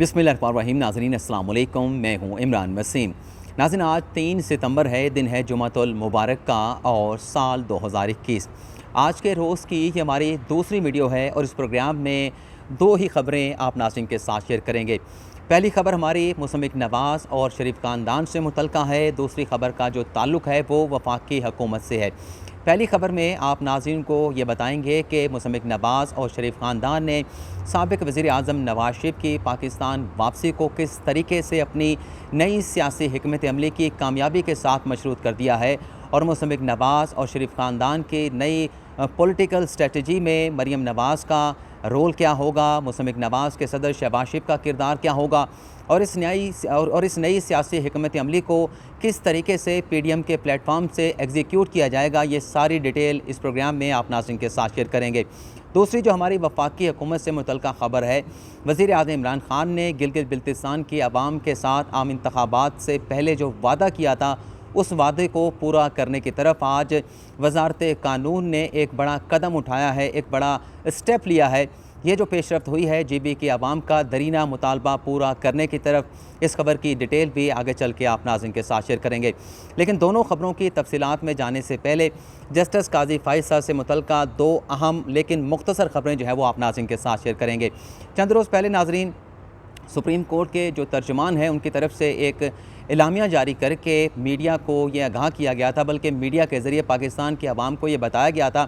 बिस्मिल्लाहिर्रहमानिर्रहीम। नाज़रीन अस्सलाम वालेकुम, मैं हूँ इमरान वसीम। नाज़रीन, आज 3 सितंबर है, दिन है जुमातुल मुबारक का और साल 2021। आज के रोज़ की ये हमारी दूसरी वीडियो है और इस प्रोग्राम में दो ही ख़बरें आप नाज़रीन के साथ शेयर करेंगे। पहली ख़बर हमारी मुसम्मिक नवाज़ और शरीफ ख़ानदान से मुतल्लिक़ है। दूसरी ख़बर का जो ताल्लुक़ है वो वफाकी हुकूमत से है। पहली ख़बर में आप नाज़रीन को ये बताएंगे कि मुसम्मिक नवाज़ और शरीफ ख़ानदान ने साबिक़ वज़ीर आज़म नवाज़ शरीफ की पाकिस्तान वापसी को किस तरीके से अपनी नई सियासी हिकमत अमली की कामयाबी के साथ मशरूत कर दिया है और मुसम्मिक नवाज़ और शरीफ ख़ानदान की नई पॉलिटिकल स्ट्रेटजी में मरीम नवाज़ का रोल क्या होगा, मुसम्मिक नवाज़ के सदर शहबाज शरीफ का किरदार क्या होगा और इस नई सियासी हिकमत अमली को किस तरीके से पीडीएम के प्लेटफॉर्म से एग्जीक्यूट किया जाएगा, ये सारी डिटेल इस प्रोग्राम में आप नाज़रीन के साथ शेयर करेंगे। दूसरी जो हमारी वफाकी हुकूमत से मुतल्लिक़ ख़बर है, वज़ीर आज़म इमरान ख़ान ने गिलगित बल्तिस्तान की आवाम के साथ आम इंतखाबात से पहले जो वादा किया था उस वादे को पूरा करने की तरफ आज वज़ारत कानून ने एक बड़ा कदम उठाया है, एक बड़ा स्टेप लिया है। ये जो पेशरफ्त हुई है GB की आवाम का दरीना मुतालबा पूरा करने की तरफ, इस खबर की डिटेल भी आगे चल के आप नाज़रीन के साथ शेयर करेंगे। लेकिन दोनों ख़बरों की तफसीलात में जाने से पहले जस्टिस काजी फ़ाइज़ साहब से मुतल्लिक़ दो अहम लेकिन मुख्तसर ख़बरें जो है वो आप नाज़रीन के साथ शेयर करेंगे। चंद रोज़ पहले नाज़रीन सुप्रीम कोर्ट के जो तर्जुमान हैं उनकी तरफ से एक एलामिया जारी करके मीडिया को ये आगाह किया गया था, बल्कि मीडिया के ज़रिए पाकिस्तान की आवाम को ये बताया गया था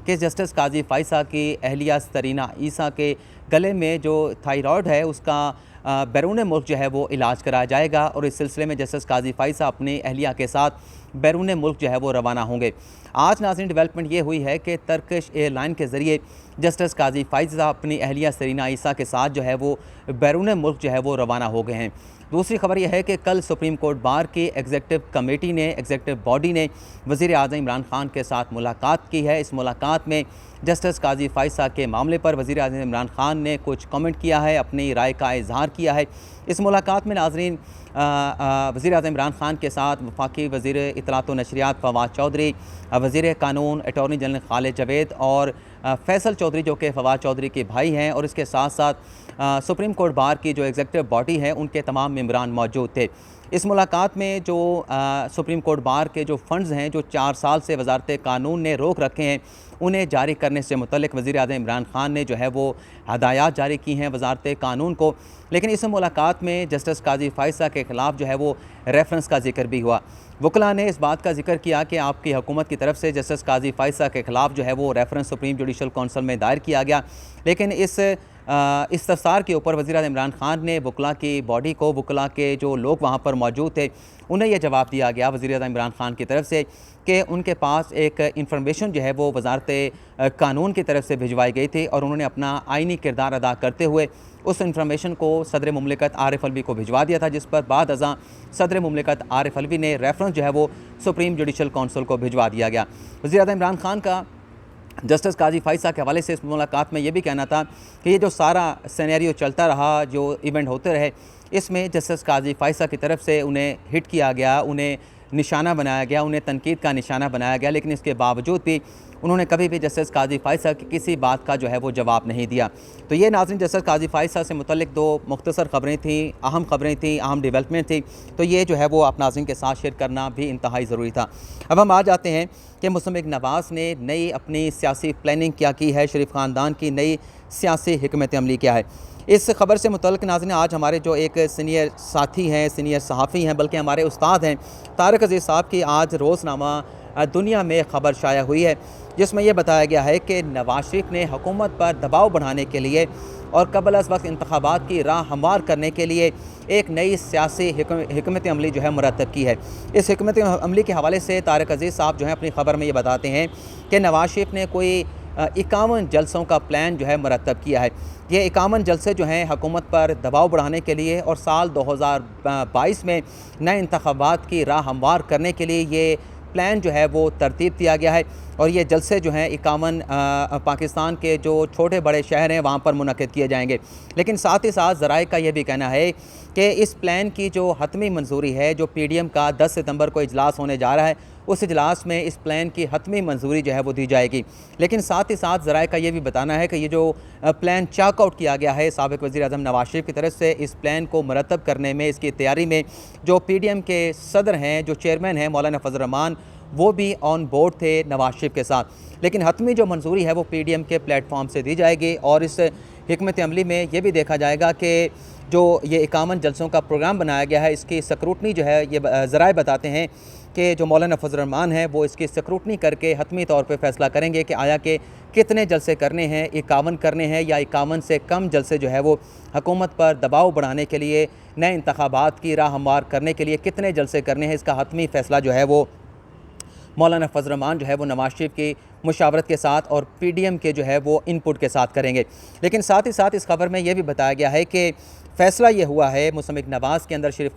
कि जस्टिस काजी फ़ाइज़ साहब की अहलिया सरीना ईसा के गले में जो थायराइड है उसका बैरून मुल्क जो है वो इलाज कराया जाएगा और इस सिलसिले में जस्टिस काजी फ़ाइज़ साहब अपनी अहलिया के साथ बैरून मुल्क जो है वो रवाना होंगे। आज नाज़रीन डेवलपमेंट ये हुई है कि टर्किश एयरलाइन के ज़रिए जस्टिस काजी फ़ाइज़ साहब अपनी अहलिया सरीना ईसा के साथ जो है वो बैरून मुल्क जो है वो रवाना हो गए हैं। दूसरी खबर यह है कि कल सुप्रीम कोर्ट बार की एग्जेक्टिव बॉडी ने वज़ीर आज़म इमरान ख़ान के साथ मुलाकात की है। इस मुलाकात में जस्टिस काजी फ़ाइज़ साहब के मामले पर वज़ीर आज़म इमरान ख़ान ने कुछ कमेंट किया है, अपनी राय का इजहार किया है। इस मुलाकात में नाज़रीन वज़ीर आज़म इमरान ख़ान के साथ वफाकी वज़ीर इत्तलात व नशरियात फवाद चौधरी, वज़ीर कानून अटॉर्नी जनरल खालिद जावेद और फैसल चौधरी जो कि फवाद चौधरी के भाई हैं और इसके साथ साथ सुप्रीम कोर्ट बार की जो एग्जेक्टिव बॉडी है उनके तमाम मेंबरान मौजूद थे। इस मुलाकात में जो सुप्रीम कोर्ट बार के जो फ़ंड्स हैं जो 4 साल से वज़ारत कानून ने रोक रखे हैं उन्हें जारी करने से मुतल्लिक़ वज़ीर आज़म इमरान ख़ान ने जो है वो हदायत जारी की हैं वज़ारत कानून को। लेकिन इस मुलाकात में जस्टिस काजी फ़ाइज़ साहब के ख़िलाफ़ जो है वो रेफरेंस का जिक्र भी हुआ। वकला ने इस बात का जिक्र किया कि आपकी हुकूमत की तरफ से जस्टिस काजी फ़ाइज़ साहब के ख़िलाफ़ जो है वो रेफरेंस सुप्रीम जुडिशल कौंसिल में दायर किया गया। लेकिन इस इस्तफ़सार के ऊपर वज़ीर आज़म इमरान ख़ान ने वकला की बॉडी को, वकला के जो लोग वहाँ पर मौजूद थे उन्हें यह जवाब दिया गया वज़ीर आज़म इमरान ख़ान की तरफ से कि उनके पास एक इंफॉर्मेशन जो है वो वज़ारत कानून की तरफ से भिजवाई गई थी और उन्होंने अपना आइनी किरदार अदा करते हुए उस इंफॉर्मेशन को सदर मुमलिकत आरिफ अलवी को भिजवा दिया था, जिस पर बाद अज़ां सदर मुमलिकत आरिफ अलवी ने रेफरेंस जो है वो सुप्रीम जुडिशल कौंसिल को भिजवा दिया गया। वज़ीर आज़म इमरान ख़ान का जस्टिस काजी फ़ाइज़ साहब के हवाले से इस मुलाकात में ये भी कहना था कि ये जो सारा सिनेरियो चलता रहा, जो इवेंट होते रहे, इसमें जस्टिस काजी फ़ाइज़ साहब की तरफ से उन्हें हिट किया गया, उन्हें निशाना बनाया गया, उन्हें तनकीद का निशाना बनाया गया। लेकिन इसके बावजूद भी उन्होंने कभी भी जस्टिस काजी फ़ाइज़ साहब की किसी बात का जो है वो जवाब नहीं दिया। तो ये नाज़रीन जस्टिस काजी फ़ाइज़ साहब से मुतल्लिक़ दो मुख्तसर ख़बरें थीं, अहम ख़बरें थीं, अहम डेवलपमेंट थी। तो ये जो है वो आप नाज़रीन के साथ शेयर करना भी इंतहाई ज़रूरी था। अब हम आ जाते हैं कि मुसम्मिक नवाज़ ने नई अपनी सियासी प्लानिंग क्या की है, शरीफ ख़ानदान की नई सियासी हिकमत अमली क्या है। इस खबर से मुतल्लिक़ नाज़रीन आज हमारे जो एक सीनियर साथी हैं, सीनियर सहाफ़ी हैं, बल्कि हमारे उस्ताद हैं तारिक अज़ीज़ साहब की आज रोज़नामा दुनिया में ख़बर शाया हुई है, जिसमें यह बताया गया है कि नवाज़ शरीफ ने हुकूमत पर दबाव बढ़ाने के लिए और क़ब्ल अज़ वक्त इंतखाबात की राह हमवार करने के लिए एक नई सियासी हिकमत अमली जो है मुरतब की है। इस हिकमत अमली के हवाले से तारिक अज़ीज़ साहब जो है अपनी ख़बर में ये बताते हैं कि नवाज़ शरीफ ने कोई 51 जलसों का प्लान जो है मुरतब किया है। ये 51 जलसे जो हैं हुकूमत पर दबाव बढ़ाने के लिए और साल 2022 में नए इंतखाबात की राह हमवार करने के लिए ये प्लान जो है वो तरतीब दिया गया है। और ये जलसे जो हैं 51 पाकिस्तान के जो छोटे बड़े शहर हैं वहाँ पर मुनक़िद किए जाएंगे। लेकिन साथ ही साथ ज़राए का यह भी कहना है कि इस प्लान की जो हतमी मंजूरी है, जो पीडीएम का 10 सितंबर को इजलास होने जा रहा है, उस इजलास में इस प्लान की हतमी मंजूरी जो है वो दी जाएगी। लेकिन साथ ही साथ ज़राए का ये भी बताना है कि ये जो प्लान चाकआउट किया गया है साबिक़ वज़ीर-ए-आज़म नवाज़ शरीफ की तरफ से, इस प्लान को मुरतब करने में, इसकी तैयारी में जो PDM के सदर हैं, जो चेयरमैन हैं मौलाना फजल रहमान, वो भी ऑन बोर्ड थे नवाज़ शरीफ के साथ। लेकिन हतमी जो मंजूरी है वो PDM के प्लेटफॉर्म से दी जाएगी और इस हिकमत अमली में ये भी देखा जाएगा कि जो ये 51 जलसों का प्रोग्राम बनाया गया है, इसकी स्क्रूटनी जो है, ये ज़राए बताते हैं कि जो मौलाना फजल रहमान है वो इसकी स्क्रूटनी करके हतमी तौर पे फ़ैसला करेंगे कि आया कि कितने जलसे करने हैं, 51 करने हैं या 51 से कम जलसे जो है वो हुकूमत पर दबाव बढ़ाने के लिए, नए इंतखाबात की राह हमवार करने के लिए कितने जलसे करने हैं। इसका हतमी फ़ैसला जो है वो मौलाना फजल रहमान जो है वो नवाज़ शरीफ की मुशावरत के साथ और PDM के जो है वो इनपुट के साथ करेंगे। लेकिन साथ ही साथ इस खबर में यह भी बताया गया है कि फ़ैसला ये हुआ है मुसम्मिक नवाज़ के अंदर शरीफ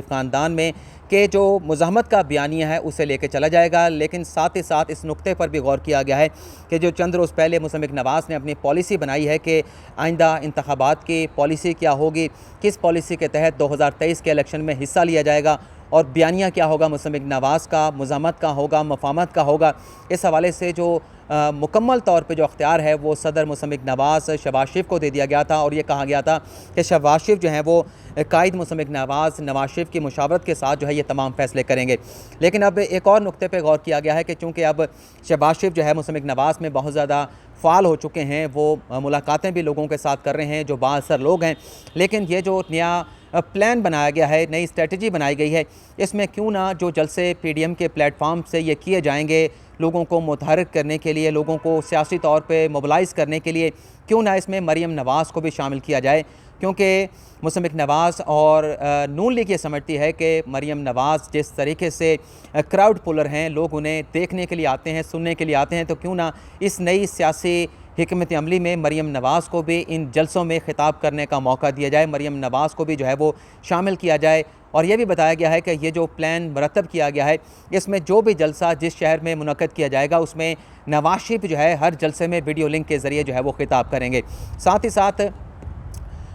ख़ानदान में कि जो मुज़ाहमत का बयानिया है उसे लेके चला जाएगा। लेकिन साथ ही साथ इस नुक्ते पर भी गौर किया गया है कि जो चंद रोज़ पहले मुसम्मिक नवाज़ ने अपनी पॉलिसी बनाई है कि आइंदा इंतखाबात की पॉलिसी क्या होगी, किस पॉलिसी के तहत 2023 के इलेक्शन में हिस्सा लिया जाएगा और बयानिया क्या होगा, मुसम्मिक नवाज़ का मुज़ाहमत का होगा, मफामत का होगा। इस हवाले से जो मुकम्मल तौर पे जो अख्तियार है वो सदर मुसम्मिक नवाज़ शहबाज शरीफ को दे दिया गया था और ये कहा गया था कि शहबाज शरीफ जो हैं वो कायद मुसम्मिक नवाज़ शरीफ की मुशावरत के साथ जो है ये तमाम फ़ैसले करेंगे। लेकिन अब एक और नुक्ते पे गौर किया गया है कि चूँकि अब शहबाज शरीफ जो है मुसम्मिक नवाज़ में बहुत ज़्यादा फ़ाल हो चुके हैं, वो मुलाकातें भी लोगों के साथ कर रहे हैं जो बाअसर लोग हैं, लेकिन ये जो नया प्लान बनाया गया है, नई स्ट्रेटजी बनाई गई है, इसमें क्यों ना जो जलसे PDM के प्लेटफॉर्म से ये किए जाएंगे लोगों को मुतहर्रिक करने के लिए, लोगों को सियासी तौर पे मोबिलाइज़ करने के लिए, क्यों ना इसमें मरियम नवाज़ को भी शामिल किया जाए। क्योंकि मुसम्मिक नवाज़ और नून लीग ये समझती है कि मरियम नवाज़ जिस तरीके से क्राउड पुलर हैं, लोग उन्हें देखने के लिए आते हैं, सुनने के लिए आते हैं, तो क्यों ना इस नई सियासी हिकमत अमली में मरियम नवाज़ को भी इन जलसों में ख़िताब करने का मौका दिया जाए, मरियम नवाज़ को भी जो है वो शामिल किया जाए। और यह भी बताया गया है कि ये जो प्लान मरतब किया गया है, इसमें जो भी जलसा जिस शहर में मुनक़्क़द किया जाएगा उसमें नवाज़ शरीफ जो है हर जलसे में वीडियो लिंक के ज़रिए जो है वो ख़िताब करेंगे। साथ ही साथ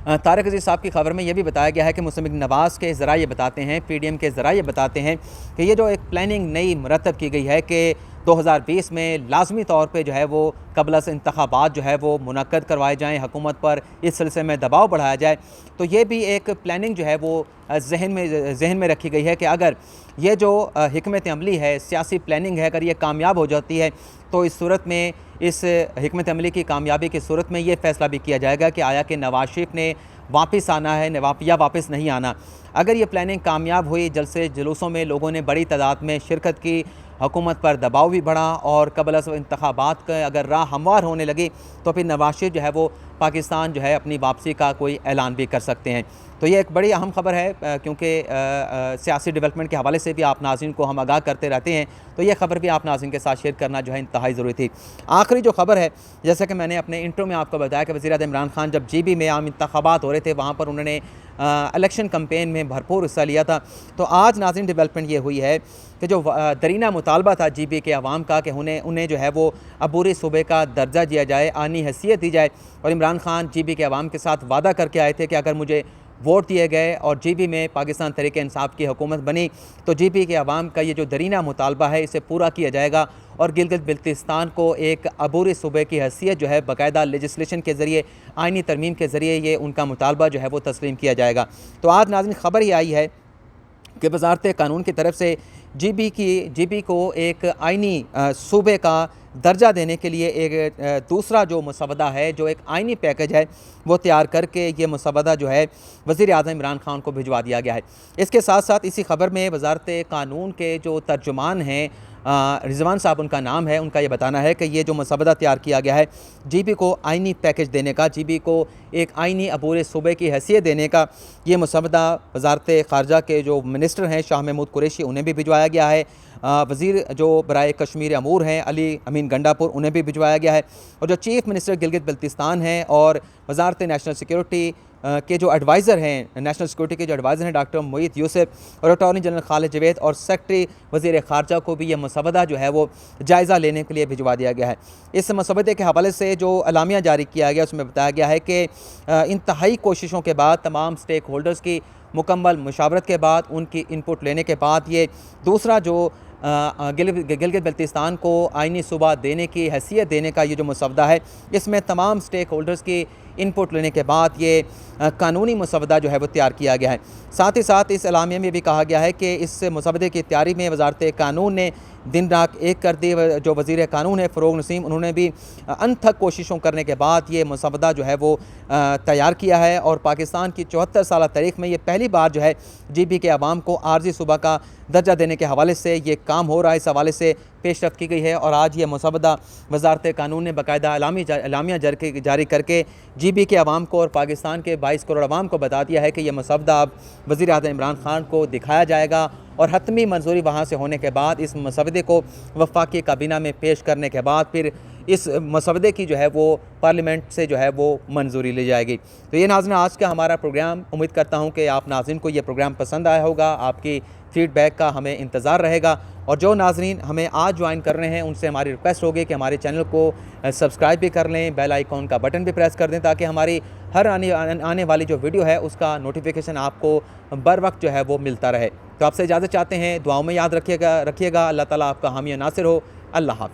तारिक अज़ीज़ साहब की खबर में यह भी बताया गया है कि मुसम्मिक नवाज़ के ज़राए ये बताते हैं, PDM के ज़राए ये बताते हैं कि ये जो एक प्लानिंग नई मरतब की गई है कि 2020 में लाजमी तौर पे जो है वो क़ब्ल से इंतखाबात जो है वो मुनक़्क़द करवाए जाएँ, हुकूमत पर इस सिलसिले में दबाव बढ़ाया जाए। तो ये भी एक प्लानिंग जो है वो जहन में रखी गई है कि अगर ये जो हिकमत अमली है, सियासी प्लानिंग है, अगर ये कामयाब हो जाती है तो इस सूरत में, इस हिकमत अमली की कामयाबी की सूरत में ये फ़ैसला भी किया जाएगा कि आया कि नवाज़ शरीफ ने वापस आना है या वापस नहीं आना। अगर ये प्लानिंग कामयाब हुई, जलसे जुलूसों में लोगों ने बड़ी तादाद में शिरकत की, हुकूमत पर दबाव भी बढ़ा और क़ब्ल से इंतखाबात का अगर राह हमवार होने लगी तो फिर नवाज़ शरीफ जो है वो पाकिस्तान जो है अपनी वापसी का कोई ऐलान भी कर सकते हैं। तो ये एक बड़ी अहम ख़बर है क्योंकि सियासी डेवलपमेंट के हवाले से भी आप नाज़रीन को हम आगाह करते रहते हैं, तो ये ख़बर भी आप नाज़रीन के साथ शेयर करना जो है इंतहाई ज़रूरी थी। आखिरी जो ख़बर है, जैसा कि मैंने अपने इंट्रो में आपको बताया कि वज़ीर-ए-आज़म इमरान खान जब GB में आम इंतखाबात हो रहे थे, वहाँ पर उन्होंने इलेक्शन कैंपेन में भरपूर हिस्सा लिया था। तो आज नाज़रीन डेवलपमेंट ये हुई है कि जो दरीना मुतालबा था GB के अवाम का कि उन्हें जो है वो अबूरी सूबे का दर्जा दिया जाए, आनी हैसियत दी जाए, और इमरान खान GB के अवाम के साथ वादा करके आए थे कि अगर मुझे वोट दिए गए और GB में पाकिस्तान तहरीक इंसाफ की हुकूमत बनी तो GB के अवाम का ये जो दरीना मुतालबा है इसे पूरा किया जाएगा और गिलगित बिल्तिस्तान को एक अबूरी सूबे की हैसियत जो है बाकायदा लेजिस्लेशन के ज़रिए, आइनी तरमीम के ज़रिए ये उनका मुतालबा जो है वो तस्लीम किया जाएगा। तो आज नाज़रीन खबर ये आई है कि वज़ारत कानून की तरफ से GB को एक आइनी सूबे का दर्जा देने के लिए एक दूसरा जो मसवदा है, जो एक आइनी पैकेज है, वो तैयार करके ये मसवदा जो है वज़ीर-ए-आज़म इमरान खान को भिजवा दिया गया है। इसके साथ साथ इसी खबर में वज़ारत कानून के जो तर्जुमान हैं, रिजवान साहब उनका नाम है, उनका ये बताना है कि ये जो मसवदा तैयार किया गया है GB को आइनी पैकेज देने का, GB को एक आइनी अबूरे सूबे की हैसियत देने का, ये मसवदा वज़ारत ख़ारजा के जो मिनिस्टर हैं शाह महमूद कुरैशी उन्हें भी भिजवाया गया है। वज़ीर जो बराए कश्मीर अमूर हैं अली अमीन गंडापुर उन्हें भी भिजवाया गया है, और जो चीफ़ मिनिस्टर गिलगित बल्तिस्तान हैं और वज़ारत नेशनल सिक्योरिटी के जो एडवाइज़र हैं, नेशनल सिक्योरिटी के जो एडवाइज़र हैं डॉक्टर मोईद यूसुफ और अटॉर्नी जनरल खालिद जवेद और सेक्रेटरी वज़ीर ख़ारजा को भी ये मसवदा जो है वो जायज़ा लेने के लिए भिजवा दिया गया है। इस मसवदे के हवाले से जो अलामिया जारी किया गया उसमें बताया गया है कि इंतहाई कोशिशों के बाद, तमाम स्टेक होल्डर्स की मुकम्मल मुशावरत के बाद, उनकी इनपुट लेने के बाद ये दूसरा जो गिलगित बल्तिस्तान को आइनी सूबा देने की हैसियत देने का ये जो मसवदा है, इसमें तमाम स्टेक होल्डर्स की इनपुट लेने के बाद ये कानूनी मसवदा जो है वो तैयार किया गया है। साथ ही साथ इस एलामिया में भी कहा गया है कि इस मसवदे की तैयारी में वजारत कानून ने दिन रात एक कर दी। जो वज़ीर कानून है फ़रोग़ नसीम, उन्होंने भी अनथक कोशिशों करने के बाद ये मसवदा जो है वो तैयार किया है और पाकिस्तान की 74 साल तारीख़ में ये पहली बार जो है GB के अवाम को आर्जी सूबा का दर्जा देने के हवाले से ये काम हो रहा है। इस हवाले से पेशरफ्त की गई है और आज ये मसवदा वजारत कानून ने बाकायदा एलामिया जारी करके GB के अवाम को और पाकिस्तान के 22 करोड़ अवाम को बता दिया है कि यह मसवदा अब वज़ीर आज़म इमरान खान को दिखाया जाएगा और हतमी मंजूरी वहाँ से होने के बाद इस मसवदे को वफाकी काबीना में पेश करने के बाद फिर इस मसवदे की जो है वो पार्लियामेंट से जो है वो मंजूरी ली जाएगी। तो ये नाज़रीन आज का हमारा प्रोग्राम, उम्मीद करता हूँ कि आप नाज़रीन को ये प्रोग्राम पसंद आया होगा। आपकी फ़ीडबैक का हमें इंतज़ार रहेगा और जो नाज़रीन हमें आज ज्वाइन कर रहे हैं उनसे हमारी रिक्वेस्ट होगी कि हमारे चैनल को सब्सक्राइब भी कर लें, बेल आइकॉन का बटन भी प्रेस कर दें ताकि हमारी हर आने वाली जो वीडियो है उसका नोटिफिकेशन आपको बर वक्त जो है वो मिलता रहे। तो आपसे इजाज़त चाहते हैं, दुआओं में याद रखिएगा। अल्लाह ताला आपका हामी नासिर हो। अल्लाह हाफ़िज़।